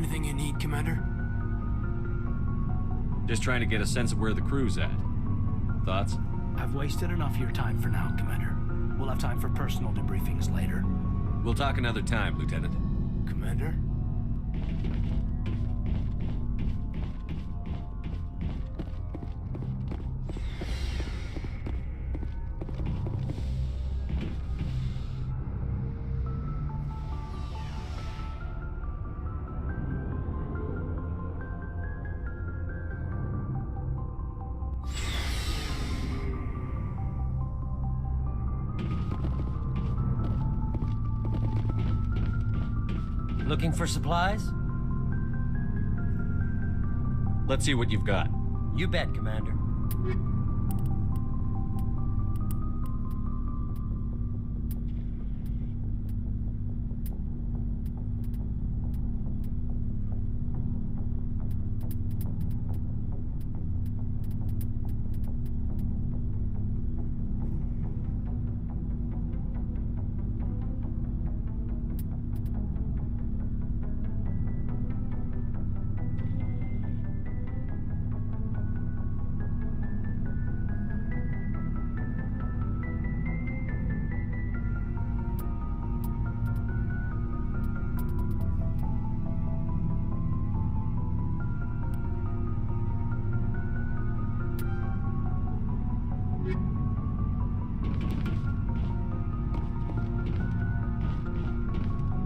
Anything you need, Commander? Just trying to get a sense of where the crew's at. Thoughts? I've wasted enough of your time for now, Commander. We'll have time for personal debriefings later. We'll talk another time, Lieutenant. Commander? Looking for supplies? Let's see what you've got. You bet, Commander.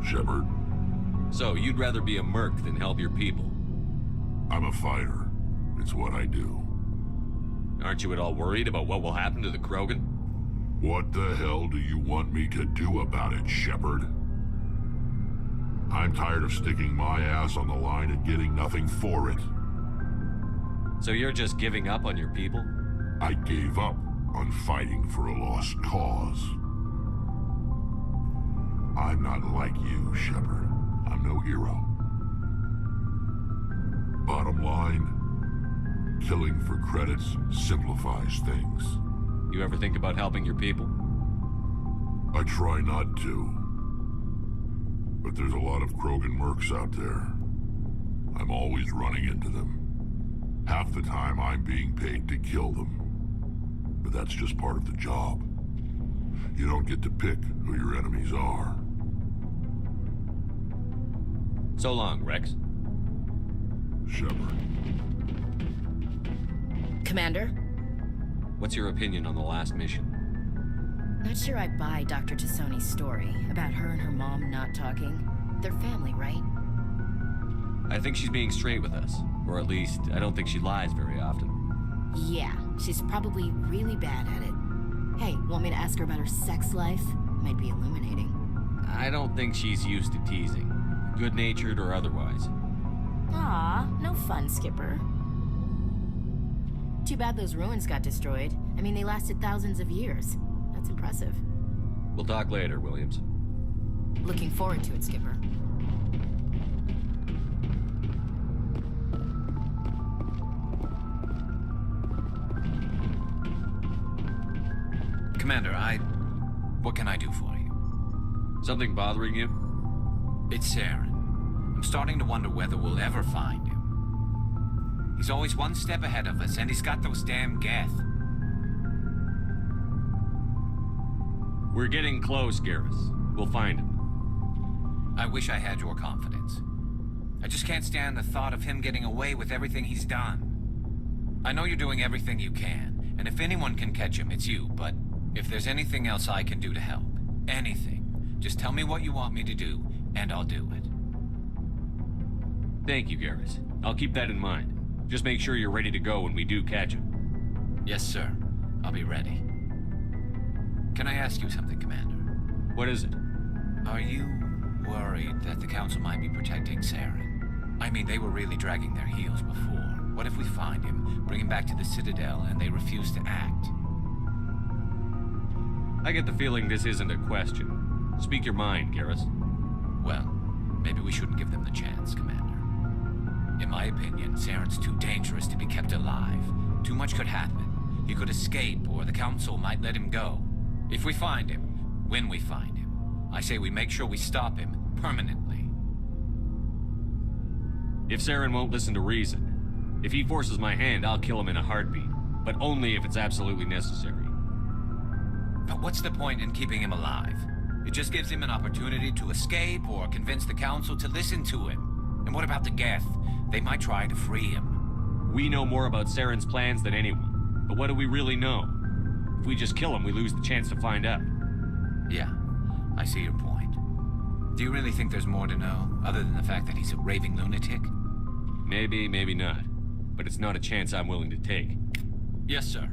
Shepard. So, you'd rather be a merc than help your people? I'm a fighter. It's what I do. Aren't you at all worried about what will happen to the Krogan? What the hell do you want me to do about it, Shepard? I'm tired of sticking my ass on the line and getting nothing for it. So you're just giving up on your people? I gave up on fighting for a lost cause. I'm not like you, Shepard. I'm no hero. Bottom line, killing for credits simplifies things. You ever think about helping your people? I try not to. But there's a lot of Krogan mercs out there. I'm always running into them. Half the time I'm being paid to kill them. But that's just part of the job. You don't get to pick who your enemies are. So long, Rex. Shepard. Commander? What's your opinion on the last mission? Not sure I buy Dr. Tassoni's story about her and her mom not talking. They're family, right? I think she's being straight with us. Or at least, I don't think she lies very often. Yeah, she's probably really bad at it. Hey, want me to ask her about her sex life? Might be illuminating. I don't think she's used to teasing. Good-natured or otherwise. Aw, no fun, Skipper. Too bad those ruins got destroyed. I mean, they lasted thousands of years. That's impressive. We'll talk later, Williams. Looking forward to it, Skipper. Commander, what can I do for you? Something bothering you? It's Saren. I'm starting to wonder whether we'll ever find him. He's always one step ahead of us, and he's got those damn Geth. We're getting close, Garrus. We'll find him. I wish I had your confidence. I just can't stand the thought of him getting away with everything he's done. I know you're doing everything you can, and if anyone can catch him, it's you, but if there's anything else I can do to help, anything, just tell me what you want me to do, and I'll do it. Thank you, Garrus. I'll keep that in mind. Just make sure you're ready to go when we do catch him. Yes, sir. I'll be ready. Can I ask you something, Commander? What is it? Are you worried that the Council might be protecting Saren? I mean, they were really dragging their heels before. What if we find him, bring him back to the Citadel, and they refuse to act? I get the feeling this isn't a question. Speak your mind, Garrus. Well, maybe we shouldn't give them the chance, Commander. In my opinion, Saren's too dangerous to be kept alive. Too much could happen. He could escape, or the Council might let him go. If we find him, when we find him, I say we make sure we stop him permanently. If Saren won't listen to reason, if he forces my hand, I'll kill him in a heartbeat. But only if it's absolutely necessary. But what's the point in keeping him alive? It just gives him an opportunity to escape or convince the council to listen to him. And what about the Geth? They might try to free him. We know more about Saren's plans than anyone. But what do we really know? If we just kill him, we lose the chance to find out. Yeah, I see your point. Do you really think there's more to know, other than the fact that he's a raving lunatic? Maybe, maybe not. But it's not a chance I'm willing to take. Yes, sir.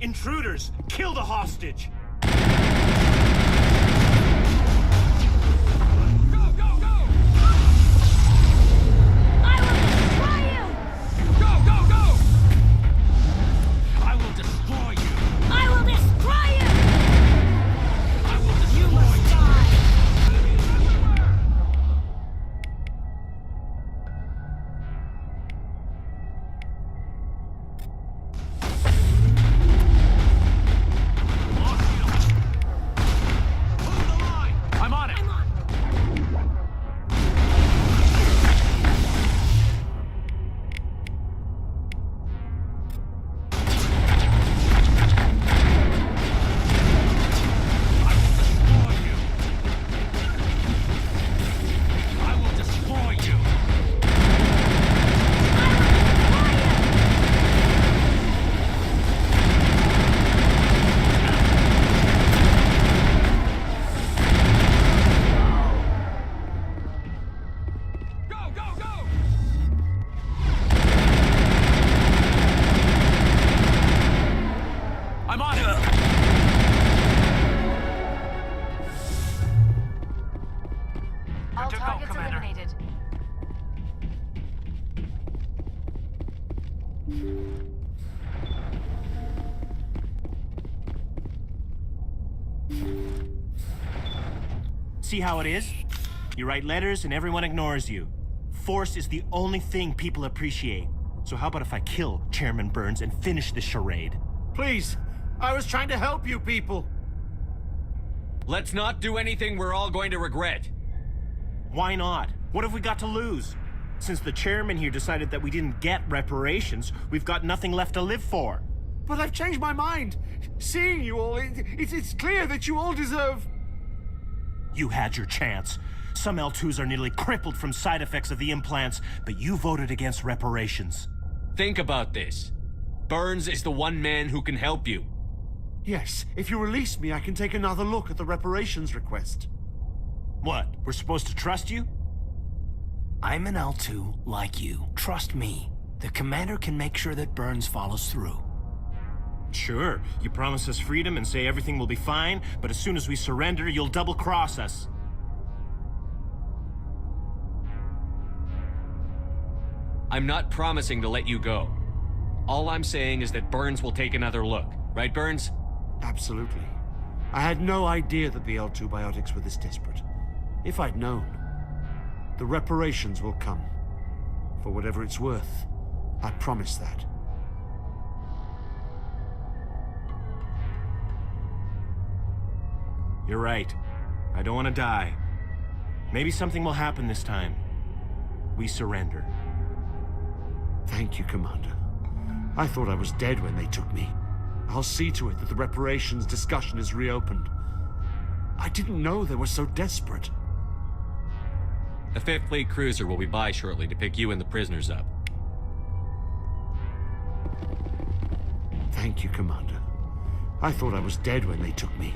Intruders! Kill the hostage! See how it is? You write letters and everyone ignores you. Force is the only thing people appreciate. So how about if I kill Chairman Burns and finish this charade? Please, I was trying to help you people. Let's not do anything we're all going to regret. Why not? What have we got to lose? Since the chairman here decided that we didn't get reparations, we've got nothing left to live for. But I've changed my mind. Seeing you all, it's clear that you all deserve... You had your chance. Some L2s are nearly crippled from side effects of the implants, but you voted against reparations. Think about this. Burns is the one man who can help you. Yes, if you release me, I can take another look at the reparations request. What? We're supposed to trust you? I'm an L2 like you. Trust me. The commander can make sure that Burns follows through. Sure, you promise us freedom and say everything will be fine, but as soon as we surrender, you'll double-cross us. I'm not promising to let you go. All I'm saying is that Burns will take another look. Right, Burns? Absolutely. I had no idea that the L2 biotics were this desperate. If I'd known, the reparations will come. For whatever it's worth, I promise that. You're right. I don't want to die. Maybe something will happen this time. We surrender. Thank you, Commander. I thought I was dead when they took me. I'll see to it that the reparations discussion is reopened. I didn't know they were so desperate. A 5th Fleet cruiser will be by shortly to pick you and the prisoners up. Thank you, Commander. I thought I was dead when they took me.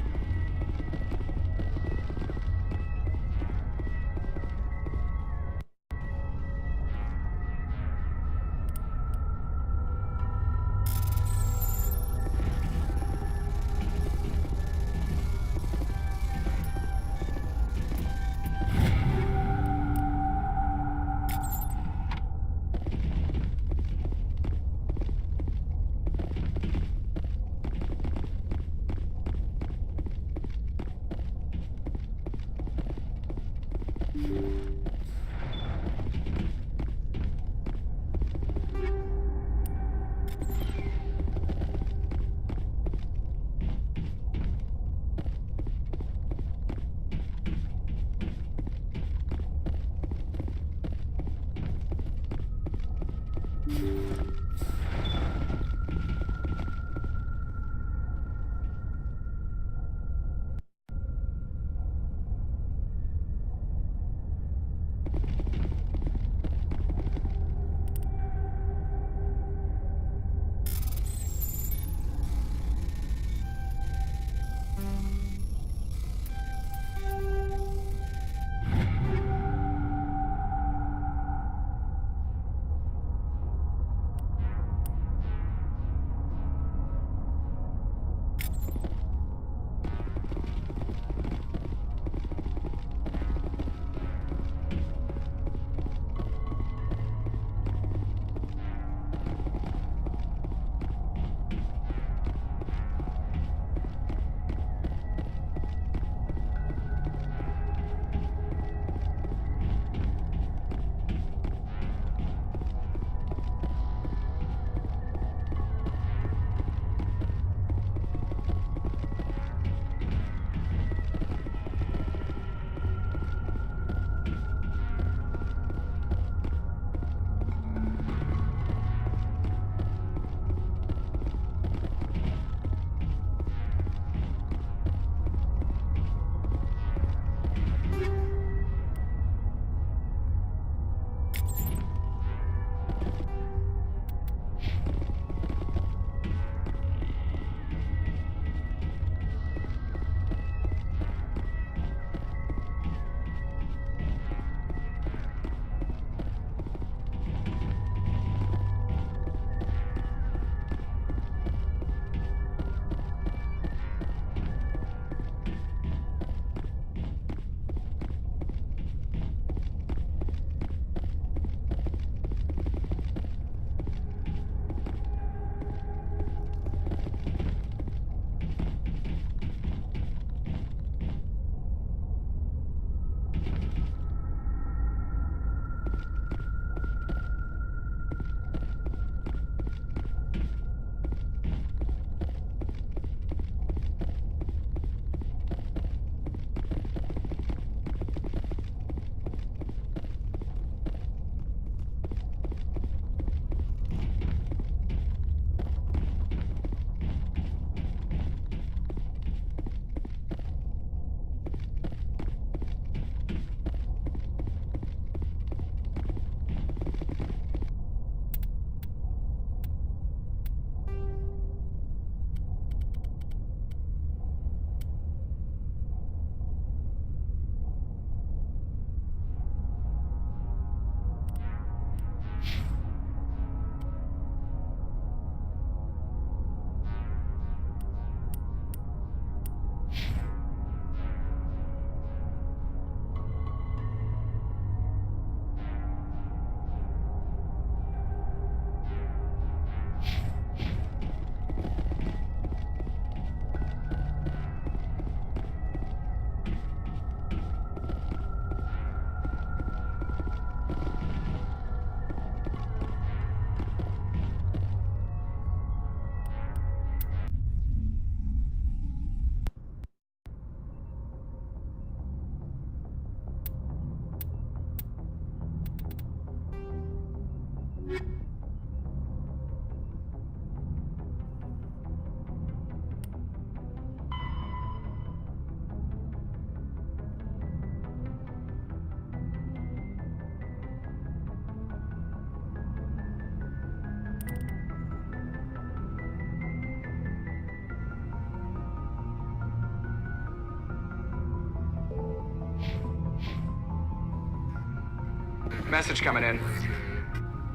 Message coming in.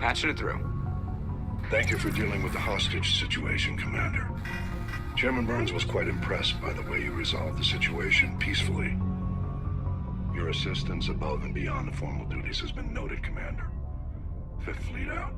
Patching it through. Thank you for dealing with the hostage situation, Commander. Chairman Burns was quite impressed by the way you resolved the situation peacefully. Your assistance above and beyond the formal duties has been noted, Commander. Fifth Fleet out.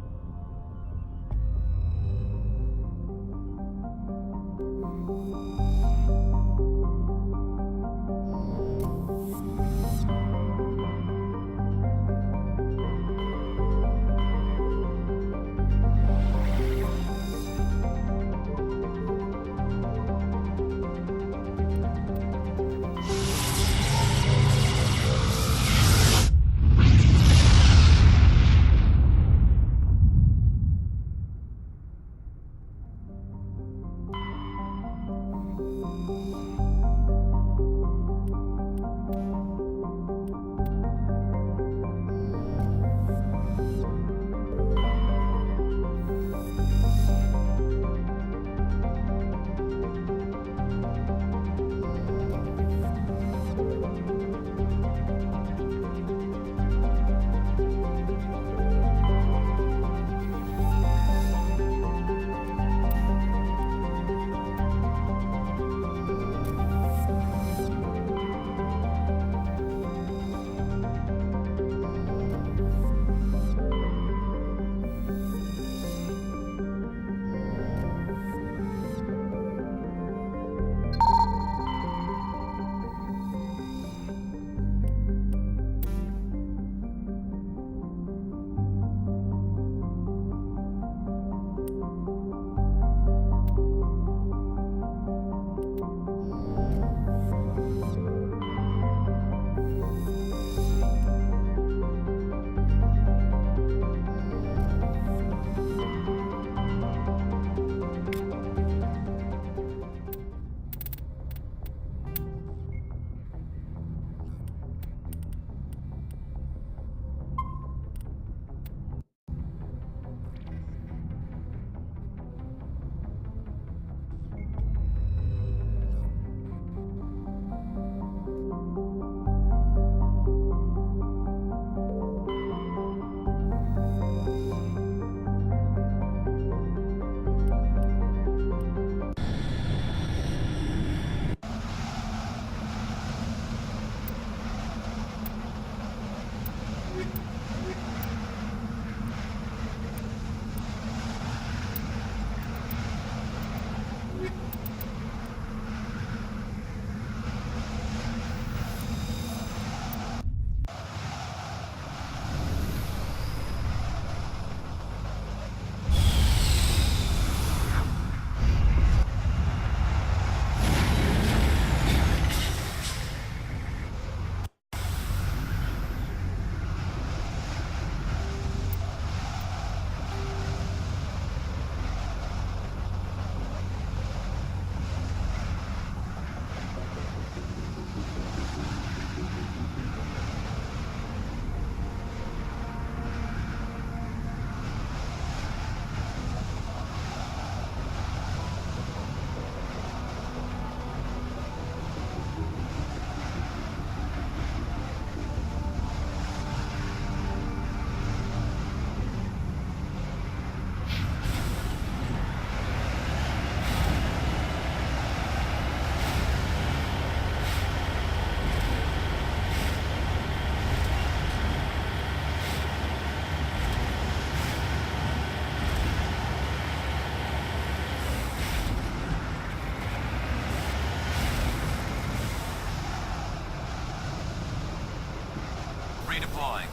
deploying.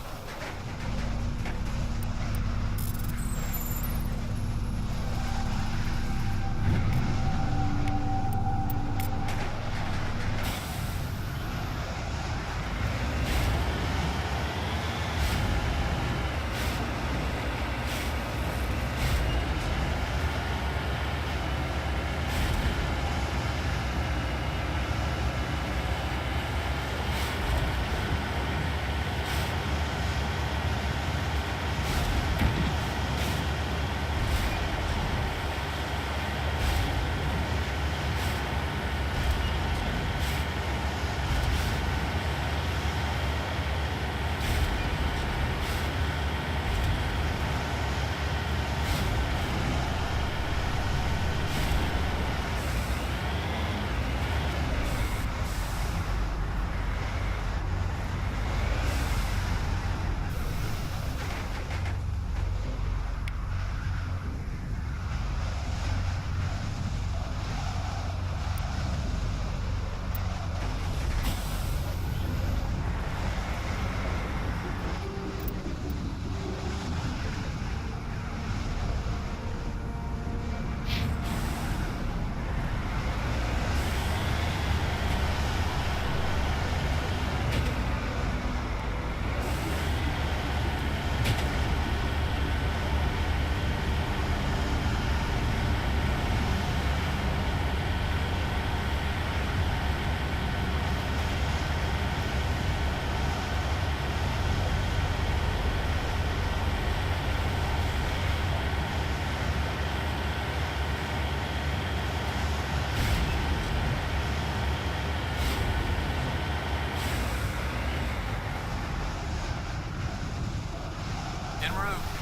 En route.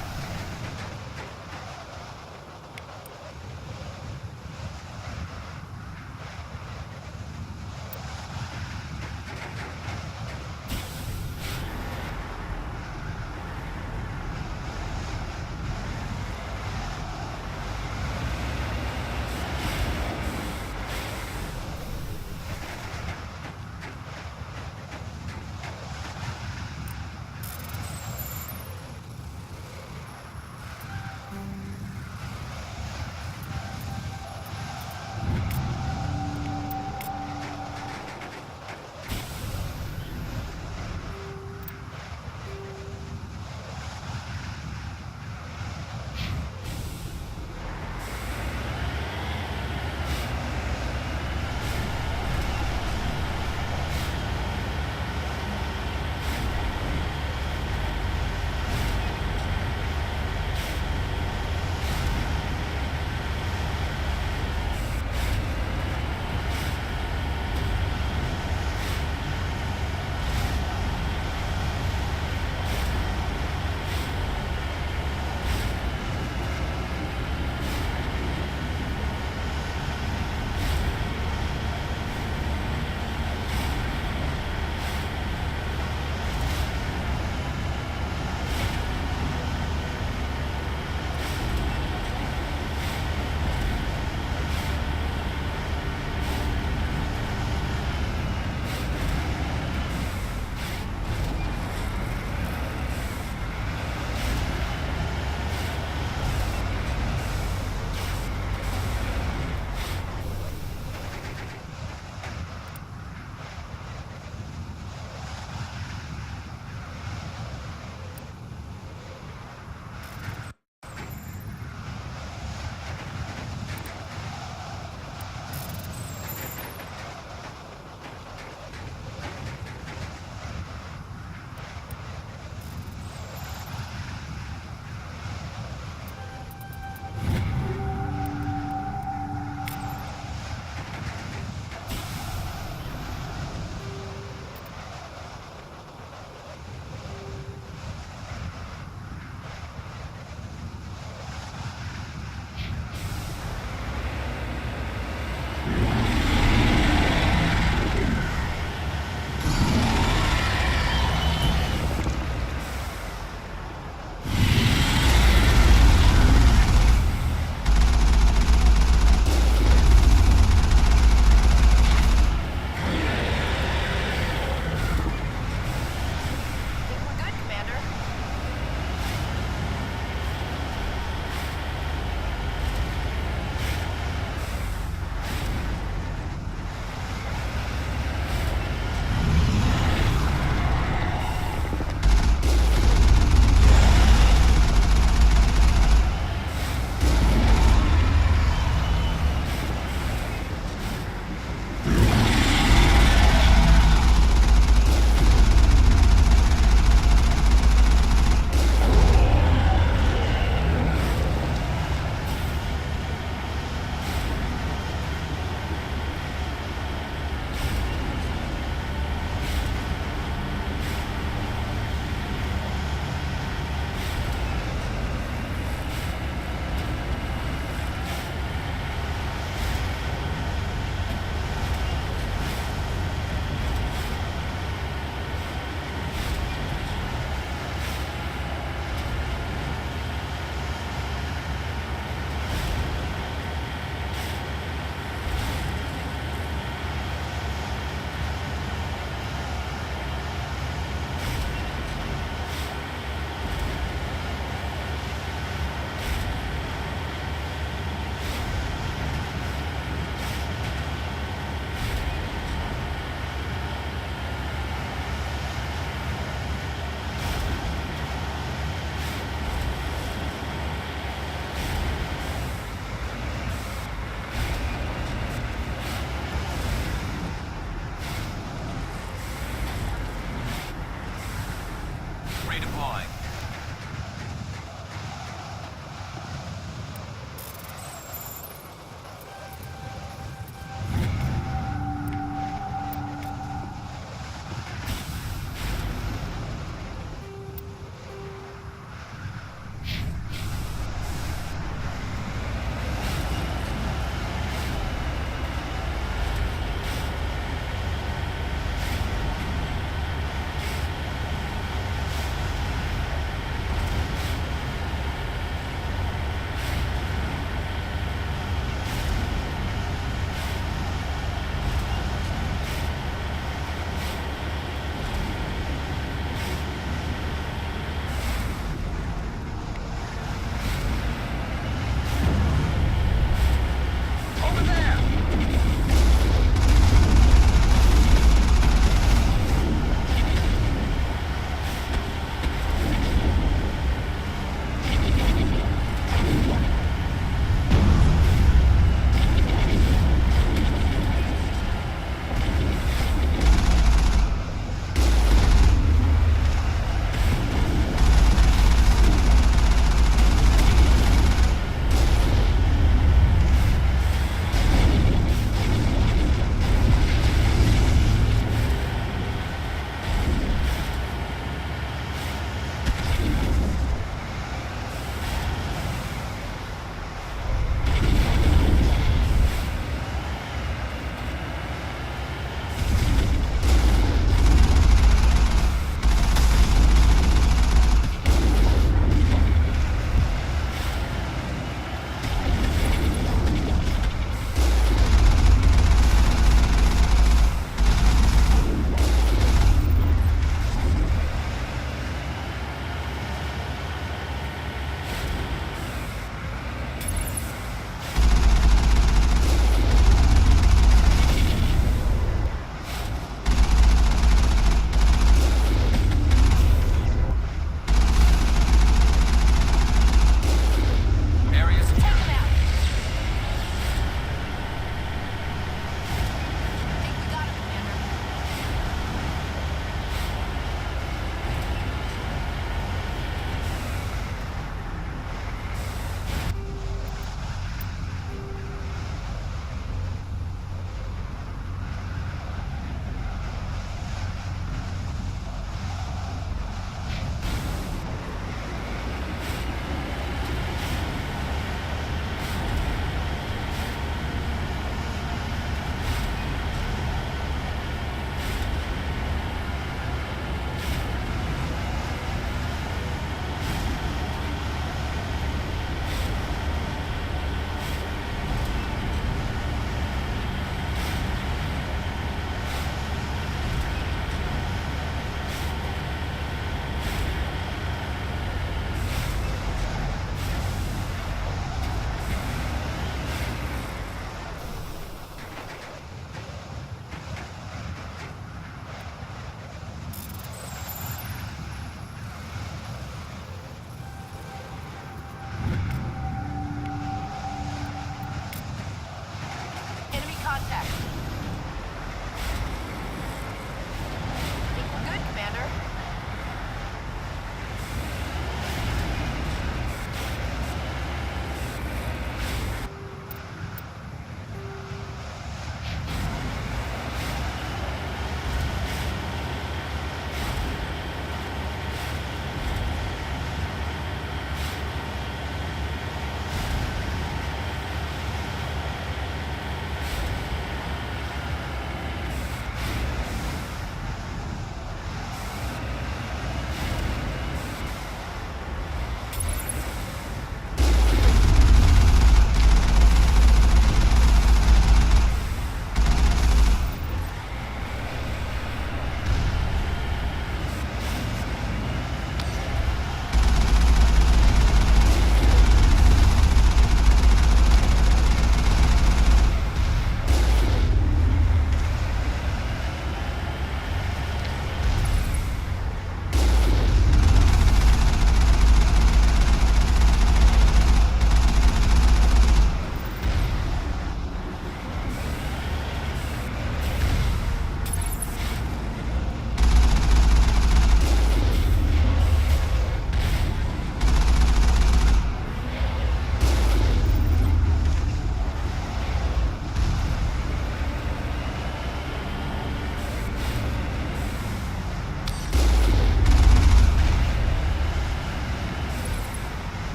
redeploying.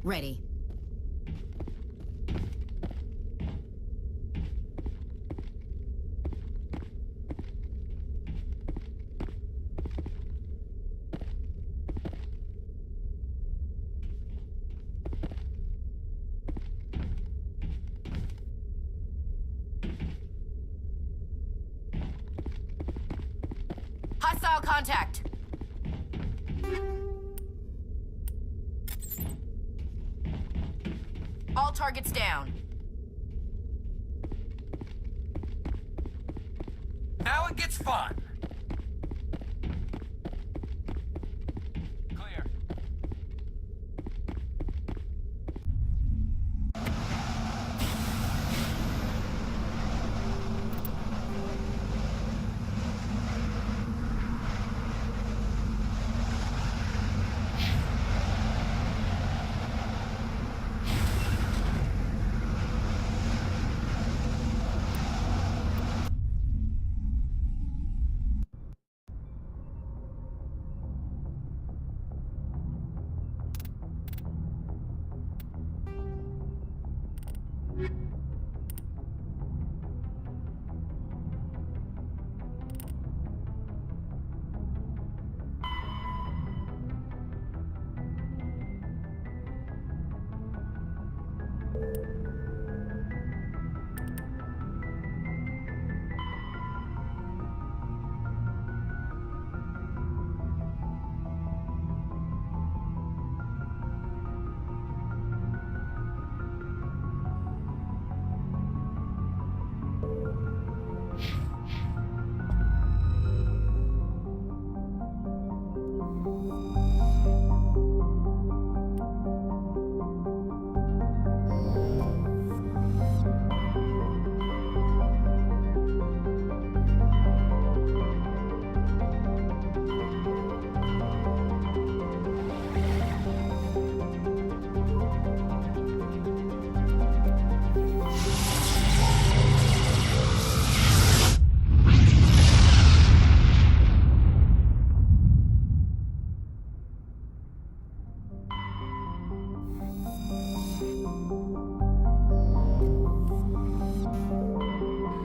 Ready. Hostile contact! All targets down. Now it gets fun. Clear.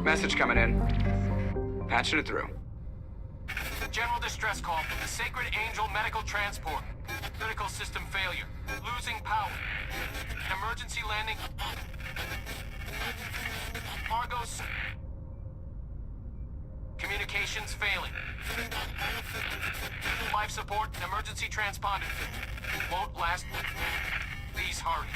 Message coming in. Patching it through. General distress call from the Sacred Angel Medical Transport. Critical system failure. Losing power. Emergency landing. Argos. Communications failing. Life support and emergency transponder. Won't last. Please hurry.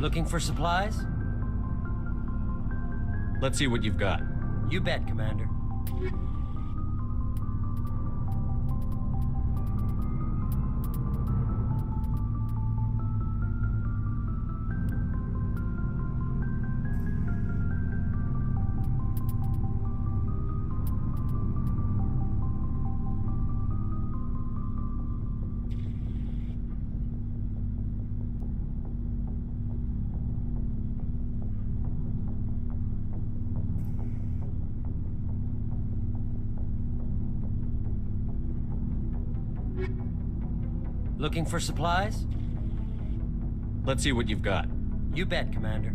Looking for supplies? Let's see what you've got. You bet, Commander. Looking for supplies? Let's see what you've got. You bet, Commander.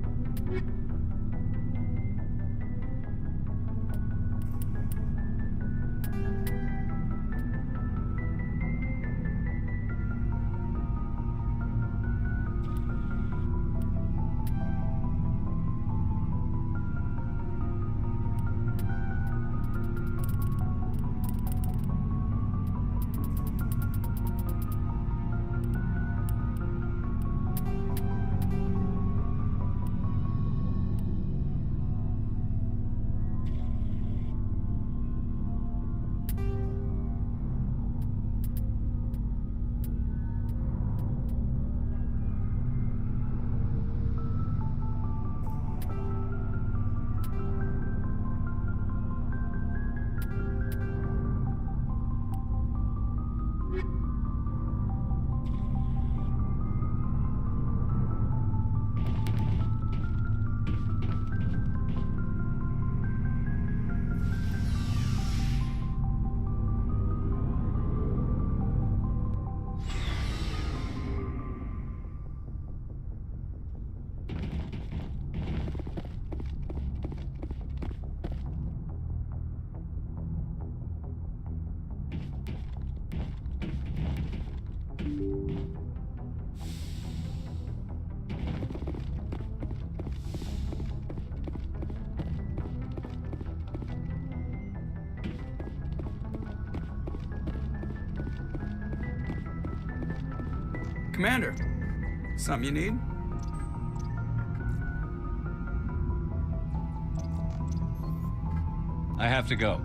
Commander, something you need? I have to go.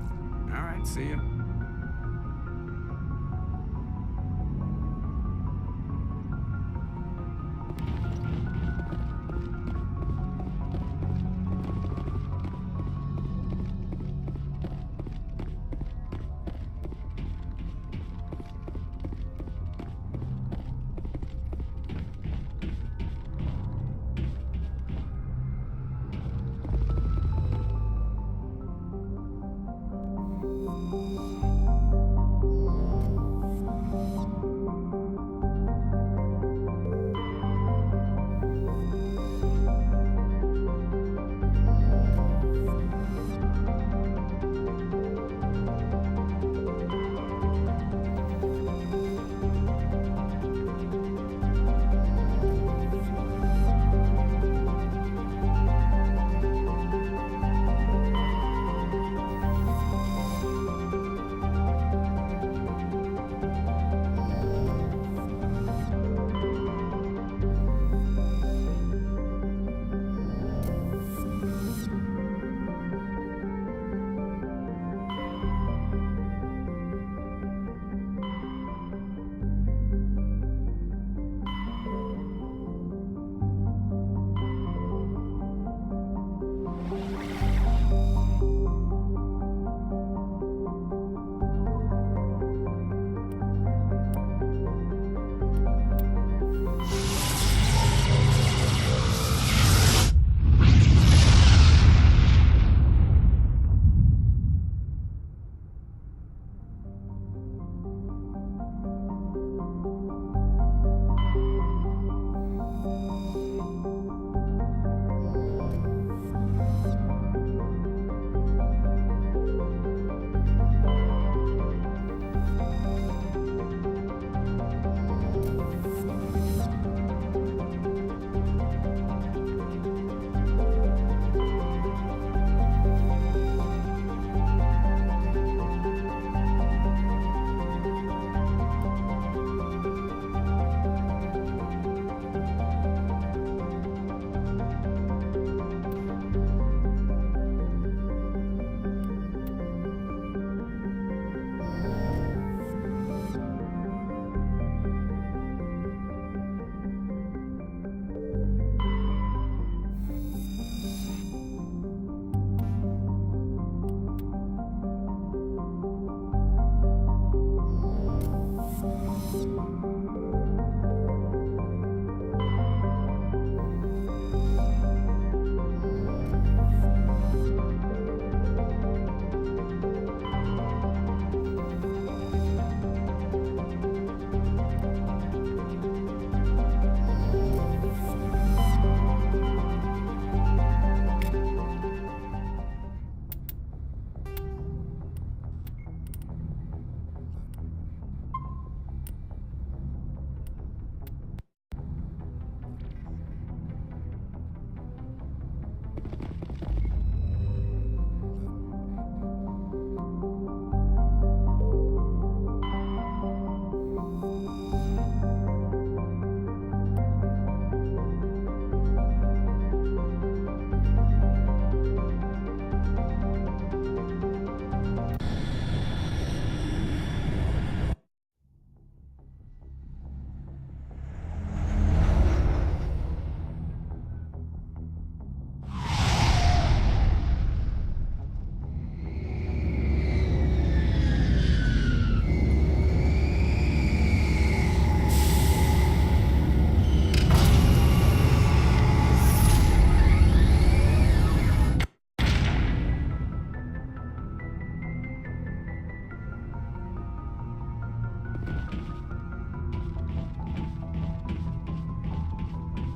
All right, see you.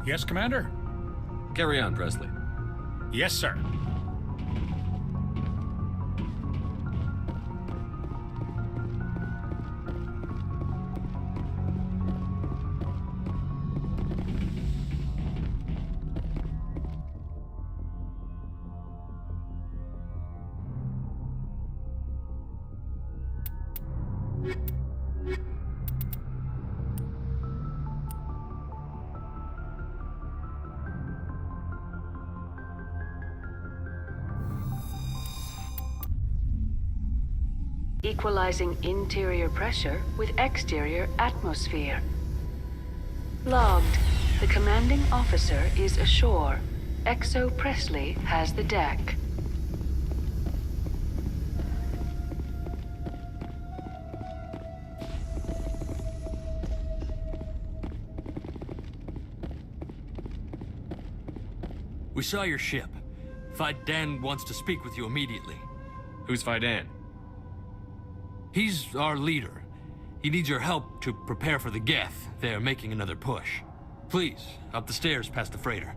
Yes, Commander? Carry on, Presley. Yes, sir. Equalizing interior pressure with exterior atmosphere. Logged. The commanding officer is ashore. XO Presley has the deck. We saw your ship. Fidan wants to speak with you immediately. Who's Fidan? He's our leader. He needs your help to prepare for the Geth. They're making another push. Please, up the stairs past the freighter.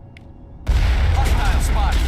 Hostile spotted.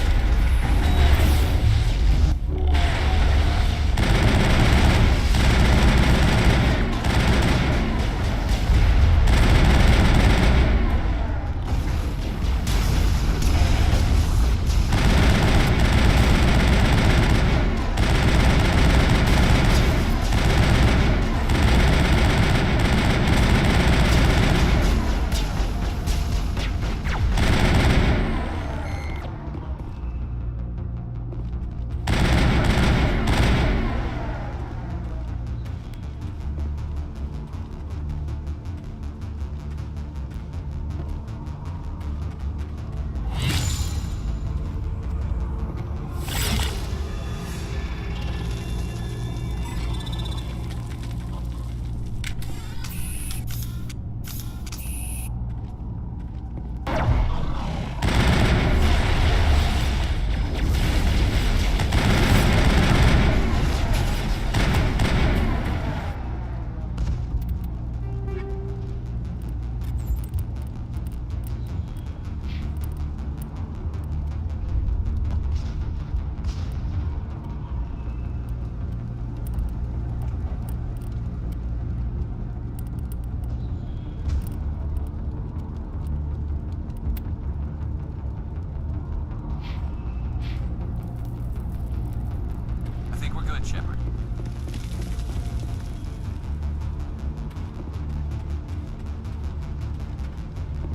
Shepard.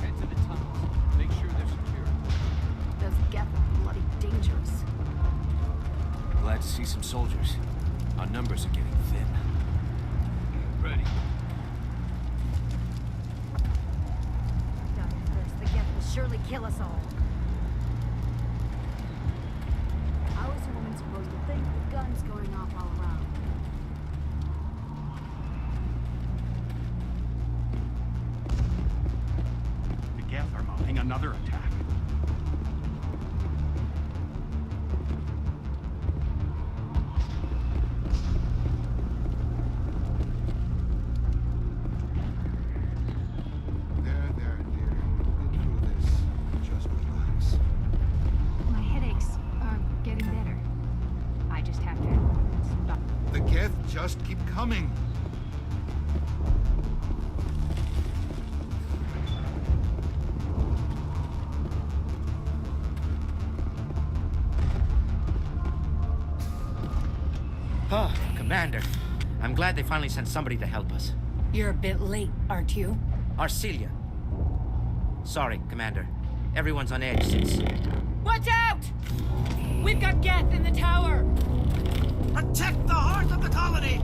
Head to the tunnels. Make sure they're secure. Those Geth are bloody dangerous. Glad to see some soldiers. Our numbers are getting thin. Ready. Down first, the Geth will surely kill us all. How is a woman supposed to think with guns going off all around? The Geth are mounting another attack. There, dear. We'll get through this. Just relax. My headaches are getting better. I just have to stop. The Geth just keep coming. Oh, Commander. I'm glad they finally sent somebody to help us. You're a bit late, aren't you? Arcelia. Sorry, Commander. Everyone's on edge since... Watch out! We've got Geth in the tower! Protect the heart of the colony!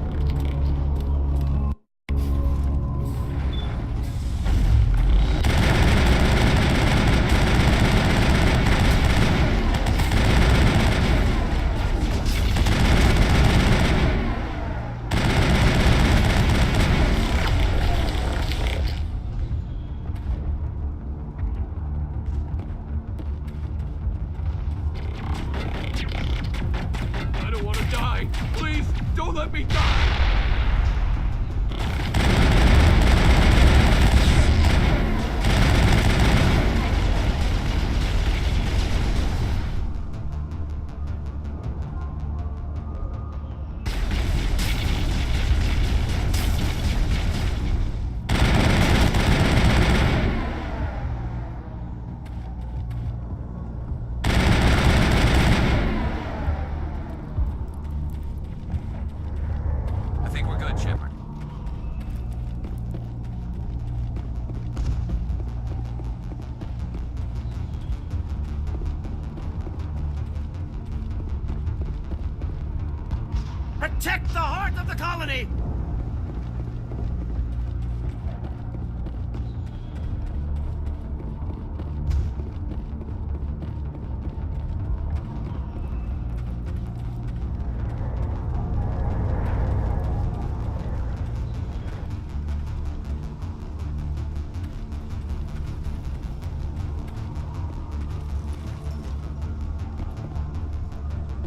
I don't want to die. Please, don't let me die. Protect the heart of the colony!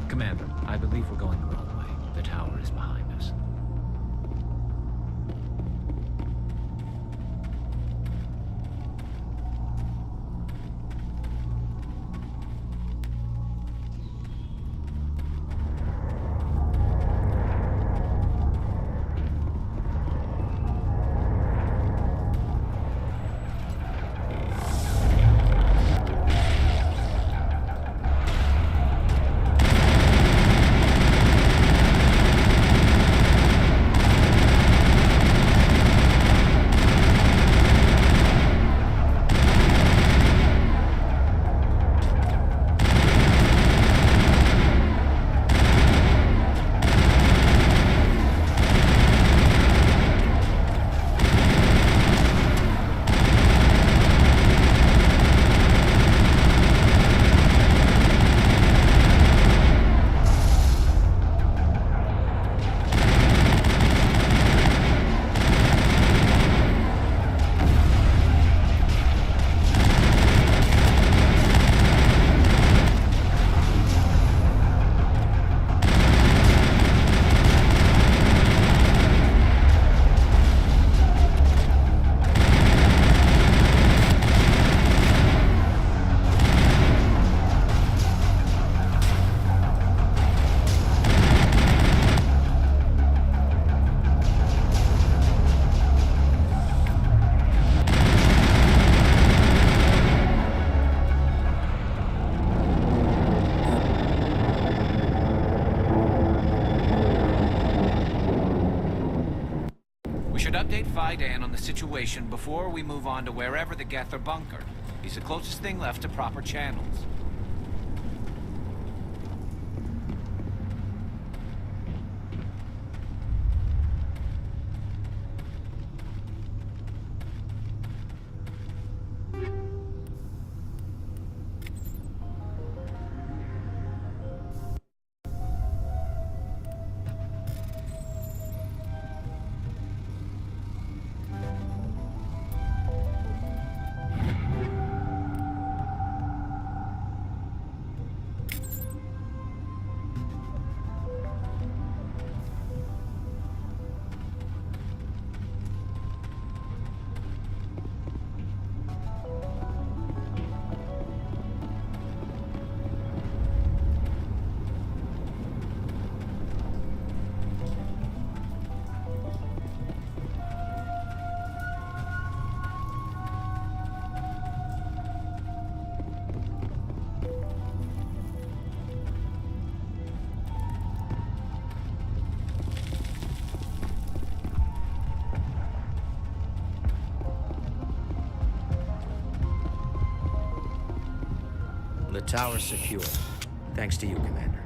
Commander, I believe we're going the wrong way. The tower is behind us. Update Fidan on the situation before we move on to wherever the Geth are bunkered. He's the closest thing left to proper channels. The tower's secure. Thanks to you, Commander.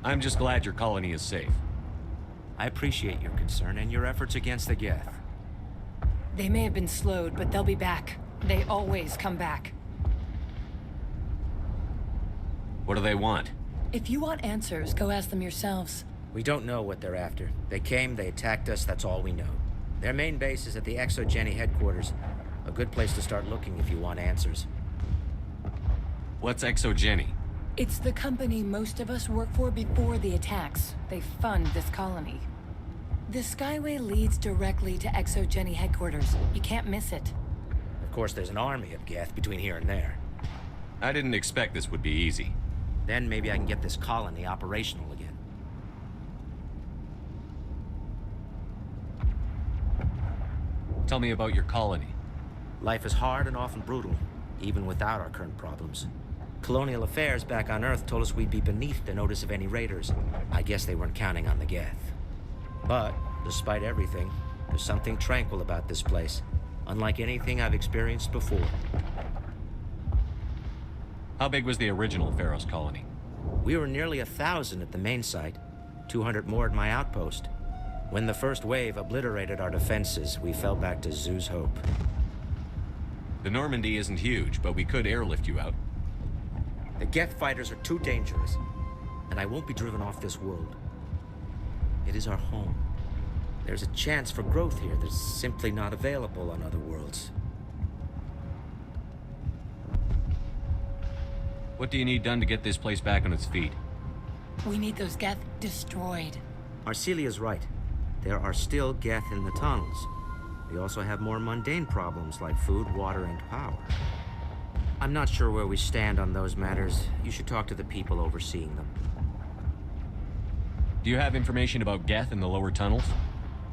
I'm just glad your colony is safe. I appreciate your concern and your efforts against the Geth. They may have been slowed, but they'll be back. They always come back. What do they want? If you want answers, go ask them yourselves. We don't know what they're after. They came, they attacked us, that's all we know. Their main base is at the ExoGeni headquarters. A good place to start looking if you want answers. What's ExoGeni? It's the company most of us work for before the attacks. They fund this colony. The Skyway leads directly to ExoGeni headquarters. You can't miss it. Of course, there's an army of Geth between here and there. I didn't expect this would be easy. Then maybe I can get this colony operational again. Tell me about your colony. Life is hard and often brutal, even without our current problems. Colonial Affairs back on Earth told us we'd be beneath the notice of any raiders. I guess they weren't counting on the Geth. But, despite everything, there's something tranquil about this place, unlike anything I've experienced before. How big was the original Pharaoh's colony? We were nearly 1,000 at the main site. 200 more at my outpost. When the first wave obliterated our defenses, we fell back to Zoo's Hope. The Normandy isn't huge, but we could airlift you out. The Geth fighters are too dangerous, and I won't be driven off this world. It is our home. There's a chance for growth here that's simply not available on other worlds. What do you need done to get this place back on its feet? We need those Geth destroyed. Arcelia's right. There are still Geth in the tunnels. We also have more mundane problems like food, water, and power. I'm not sure where we stand on those matters. You should talk to the people overseeing them. Do you have information about Geth in the lower tunnels?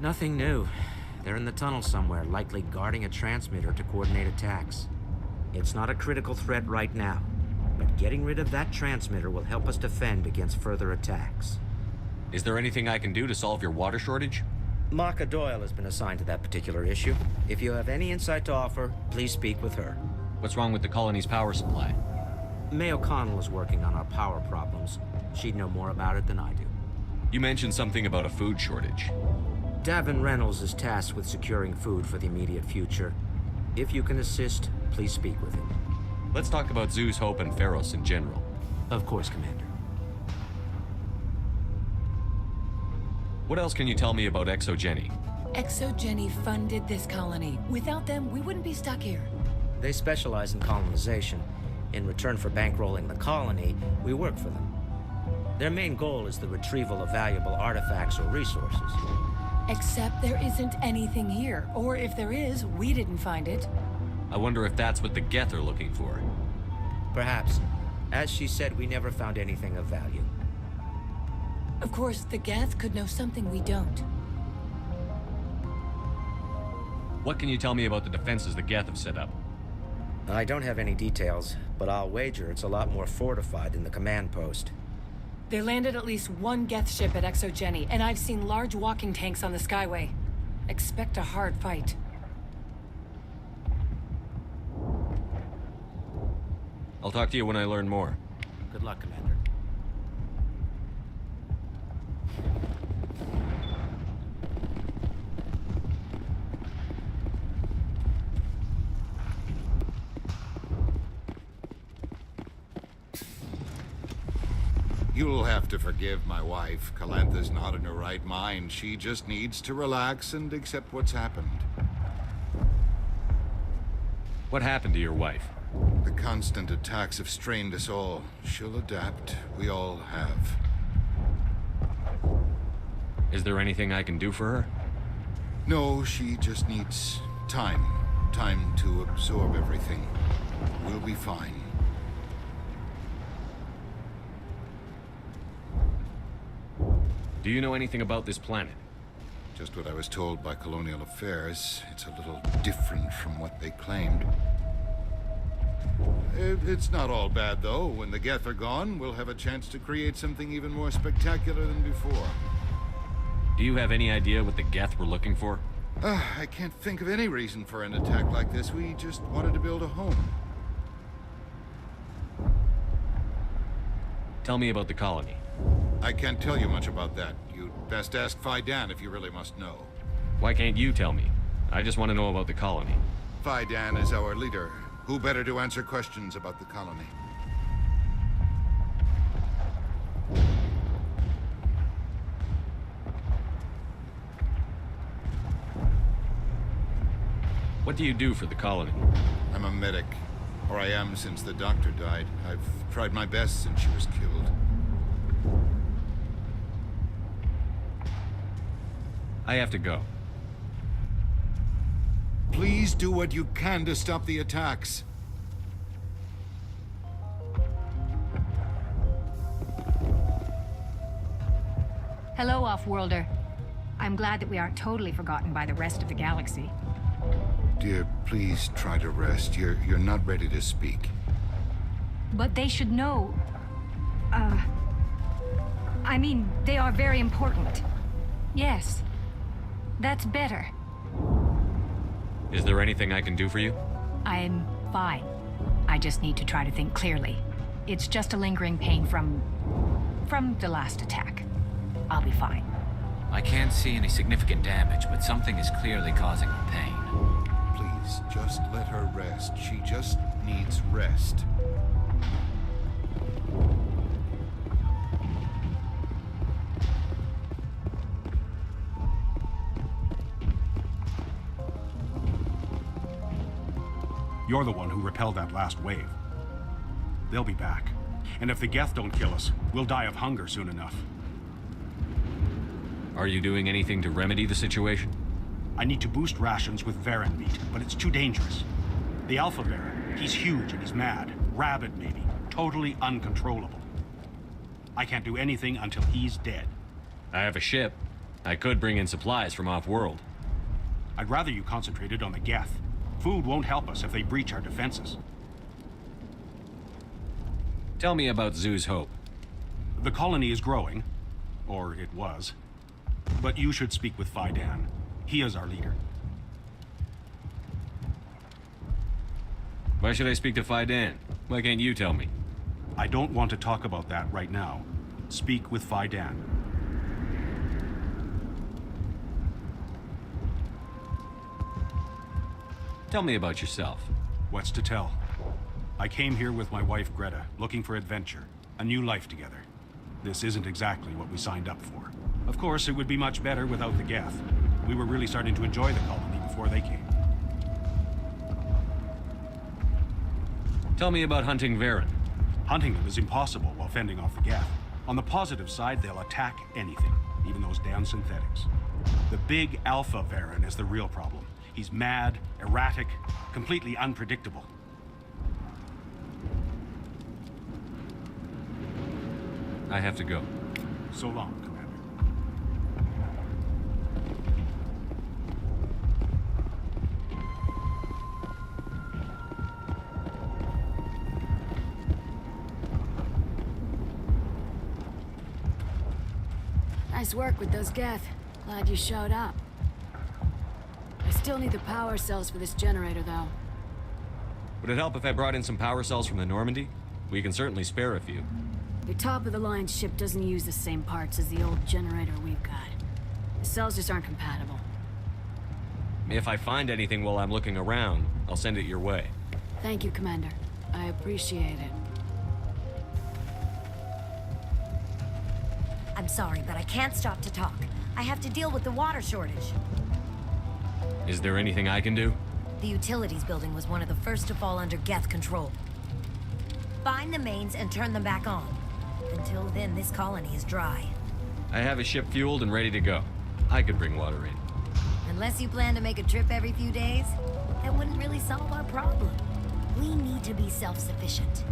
Nothing new. They're in the tunnel somewhere, likely guarding a transmitter to coordinate attacks. It's not a critical threat right now, but getting rid of that transmitter will help us defend against further attacks. Is there anything I can do to solve your water shortage? Maka Doyle has been assigned to that particular issue. If you have any insight to offer, please speak with her. What's wrong with the colony's power supply? May O'Connell is working on our power problems. She'd know more about it than I do. You mentioned something about a food shortage. Davin Reynolds is tasked with securing food for the immediate future. If you can assist, please speak with him. Let's talk about Zoo's Hope and Pharos in general. Of course, Commander. What else can you tell me about ExoGeni? ExoGeni funded this colony. Without them, we wouldn't be stuck here. They specialize in colonization. In return for bankrolling the colony, we work for them. Their main goal is the retrieval of valuable artifacts or resources. Except there isn't anything here. Or if there is, we didn't find it. I wonder if that's what the Geth are looking for. Perhaps. As she said, we never found anything of value. Of course, the Geth could know something we don't. What can you tell me about the defenses the Geth have set up? I don't have any details, but I'll wager it's a lot more fortified than the command post. They landed at least one Geth ship at ExoGeni, and I've seen large walking tanks on the Skyway. Expect a hard fight. I'll talk to you when I learn more. Good luck, Commander. You'll have to forgive my wife. Calantha's not in her right mind. She just needs to relax and accept what's happened. What happened to your wife? The constant attacks have strained us all. She'll adapt. We all have. Is there anything I can do for her? No, she just needs time. Time to absorb everything. We'll be fine. Do you know anything about this planet? Just what I was told by Colonial Affairs. It's a little different from what they claimed. It's not all bad, though. When the Geth are gone, we'll have a chance to create something even more spectacular than before. Do you have any idea what the Geth were looking for? I can't think of any reason for an attack like this. We just wanted to build a home. Tell me about the colony. I can't tell you much about that. You'd best ask Phi Dan if you really must know. Why can't you tell me? I just want to know about the colony. Phi Dan is our leader. Who better to answer questions about the colony? What do you do for the colony? I'm a medic. Or I am since the doctor died. I've tried my best since she was killed. I have to go. Please do what you can to stop the attacks. Hello, Off-Worlder. I'm glad that we aren't totally forgotten by the rest of the galaxy. Dear, please try to rest. You're not ready to speak. But they should know... I mean, they are very important. Yes. That's better. Is there anything I can do for you? I'm fine. I just need to try to think clearly. It's just a lingering pain from the last attack. I'll be fine. I can't see any significant damage, but something is clearly causing her pain. Please, just let her rest. She just needs rest. You're the one who repelled that last wave. They'll be back. And if the Geth don't kill us, we'll die of hunger soon enough. Are you doing anything to remedy the situation? I need to boost rations with Varen meat, but it's too dangerous. The Alpha Varen, he's huge and he's mad. Rabid, maybe. Totally uncontrollable. I can't do anything until he's dead. I have a ship. I could bring in supplies from off-world. I'd rather you concentrated on the Geth. Food won't help us if they breach our defenses. Tell me about Zoo's Hope. The colony is growing. Or it was. But you should speak with Faidan. He is our leader. Why should I speak to Faidan? Why can't you tell me? I don't want to talk about that right now. Speak with Faidan. Tell me about yourself. What's to tell? I came here with my wife Greta, looking for adventure, a new life together. This isn't exactly what we signed up for. Of course, it would be much better without the Geth. We were really starting to enjoy the colony before they came. Tell me about hunting Varen. Hunting them is impossible while fending off the Geth. On the positive side, they'll attack anything, even those damn synthetics. The big Alpha Varen is the real problem. He's mad, erratic, completely unpredictable. I have to go. So long, Commander. Nice work with those Geth. Glad you showed up. I still need the power cells for this generator, though. Would it help if I brought in some power cells from the Normandy? We can certainly spare a few. Your top-of-the-line ship doesn't use the same parts as the old generator we've got. The cells just aren't compatible. If I find anything while I'm looking around, I'll send it your way. Thank you, Commander. I appreciate it. I'm sorry, but I can't stop to talk. I have to deal with the water shortage. Is there anything I can do? The utilities building was one of the first to fall under Geth control. Find the mains and turn them back on. Until then, this colony is dry. I have a ship fueled and ready to go. I could bring water in. Unless you plan to make a trip every few days, that wouldn't really solve our problem. We need to be self-sufficient.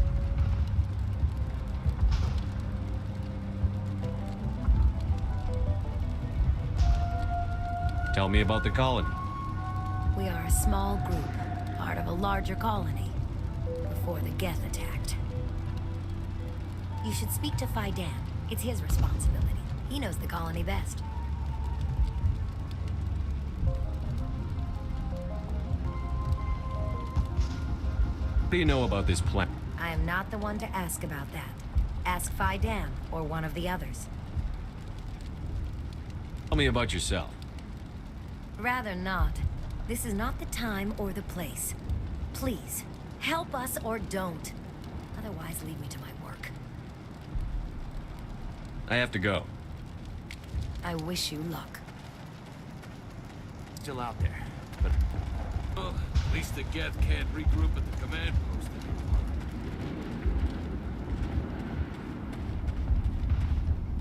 Tell me about the colony. We are a small group, part of a larger colony, before the Geth attacked. You should speak to Faidan. It's his responsibility. He knows the colony best. What do you know about this plan? I am not the one to ask about that. Ask Faidan or one of the others. Tell me about yourself. Rather not. This is not the time or the place. Please, help us or don't. Otherwise, leave me to my work. I have to go. I wish you luck. Still out there, but... Well, at least the Geth can't regroup at the command post anymore.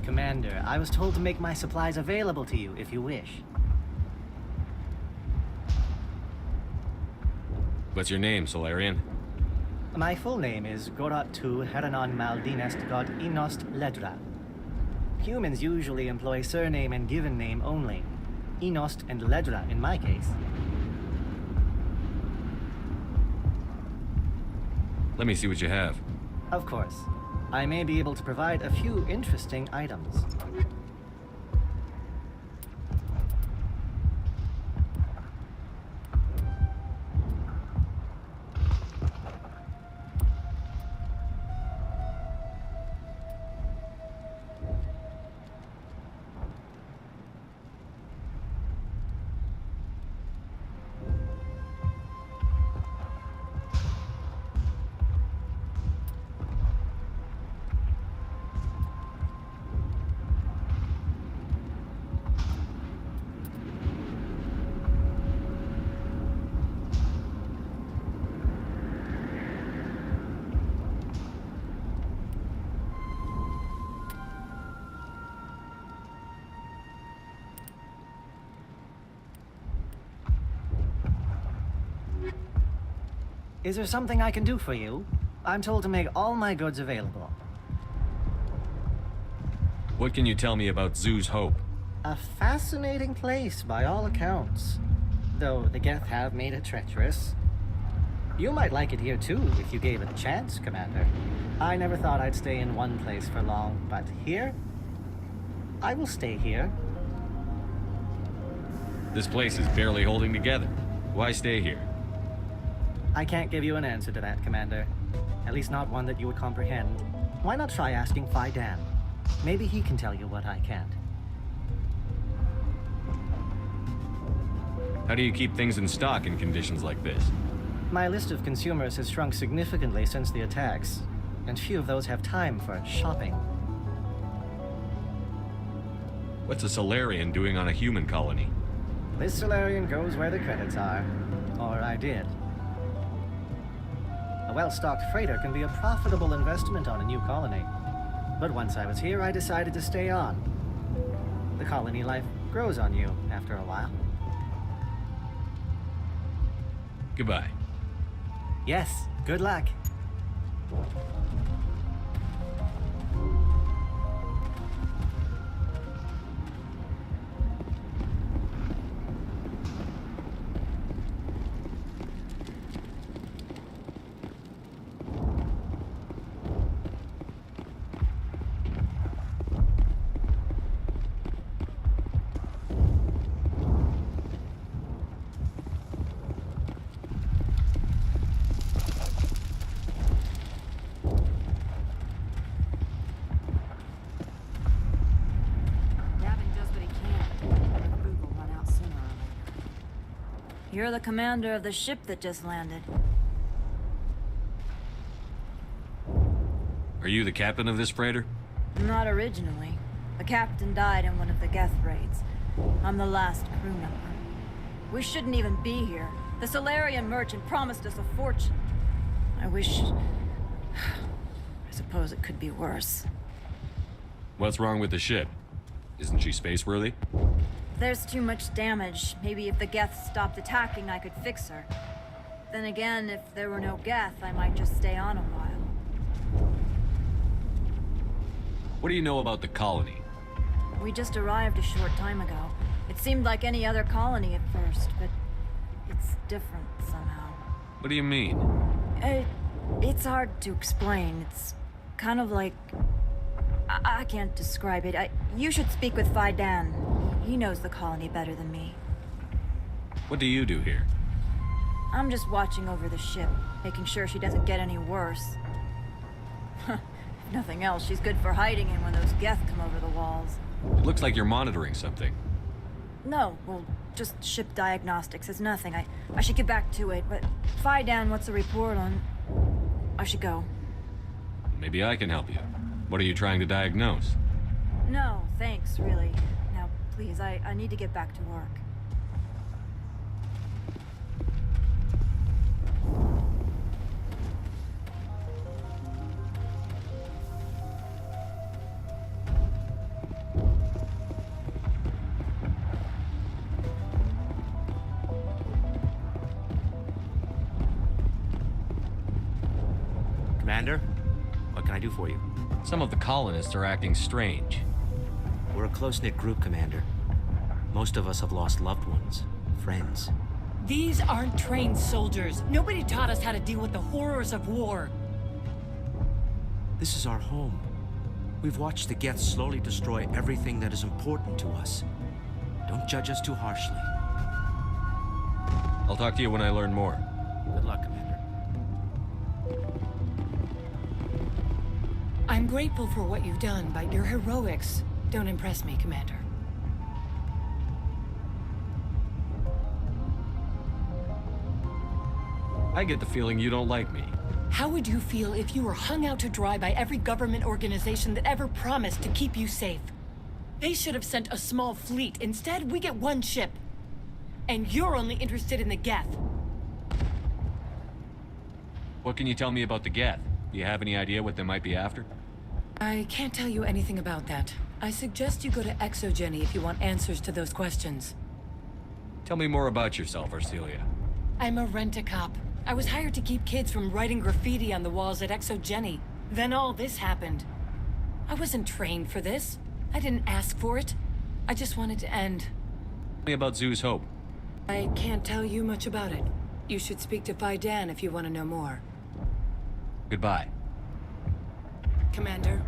Commander, I was told to make my supplies available to you if you wish. What's your name, Solarian? My full name is Goratu Heranon Maldinest God Inost Ledra. Humans usually employ surname and given name only. Inost and Ledra in my case. Let me see what you have. Of course. I may be able to provide a few interesting items. Is there something I can do for you? I'm told to make all my goods available. What can you tell me about Zoo's Hope? A fascinating place by all accounts. Though the Geth have made it treacherous. You might like it here too, if you gave it a chance, Commander. I never thought I'd stay in one place for long, but here? I will stay here. This place is barely holding together. Why stay here? I can't give you an answer to that, Commander. At least not one that you would comprehend. Why not try asking Phi Dan? Maybe he can tell you what I can't. How do you keep things in stock in conditions like this? My list of consumers has shrunk significantly since the attacks, and few of those have time for shopping. What's a Solarian doing on a human colony? This Solarian goes where the credits are. Or I did. A well-stocked freighter can be a profitable investment on a new colony. But once I was here, I decided to stay on. The colony life grows on you after a while. Goodbye. Yes, good luck. You're the commander of the ship that just landed. Are you the captain of this freighter? Not originally. The captain died in one of the Geth raids. I'm the last crew member. We shouldn't even be here. The Solarian merchant promised us a fortune. I wish... I suppose it could be worse. What's wrong with the ship? Isn't she spaceworthy? There's too much damage. Maybe if the Geth stopped attacking, I could fix her. Then again, if there were no Geth, I might just stay on a while. What do you know about the colony? We just arrived a short time ago. It seemed like any other colony at first, but it's different somehow. What do you mean? It's hard to explain. It's kind of like... I can't describe it. You should speak with Phi Dan. He knows the colony better than me. What do you do here? I'm just watching over the ship, making sure she doesn't get any worse. If nothing else, she's good for hiding in when those Geth come over the walls. It looks like you're monitoring something. No, well, just ship diagnostics. It's nothing. I should get back to it, but Phi Dan, what's the report on... I should go. Maybe I can help you. What are you trying to diagnose? No, thanks, really. Now, please, I need to get back to work. Commander, what can I do for you? Some of the colonists are acting strange. We're a close-knit group, Commander. Most of us have lost loved ones, friends. These aren't trained soldiers. Nobody taught us how to deal with the horrors of war. This is our home. We've watched the Geth slowly destroy everything that is important to us. Don't judge us too harshly. I'll talk to you when I learn more. Good luck, Commander. I'm grateful for what you've done, but your heroics don't impress me, Commander. I get the feeling you don't like me. How would you feel if you were hung out to dry by every government organization that ever promised to keep you safe? They should have sent a small fleet. Instead, we get one ship. And you're only interested in the Geth. What can you tell me about the Geth? Do you have any idea what they might be after? I can't tell you anything about that. I suggest you go to Exogeny if you want answers to those questions. Tell me more about yourself, Arcelia. I'm a rent-a-cop. I was hired to keep kids from writing graffiti on the walls at Exogeny. Then all this happened. I wasn't trained for this. I didn't ask for it. I just wanted to end. Tell me about Zoo's Hope. I can't tell you much about it. You should speak to Fidan if you want to know more. Goodbye. Commander,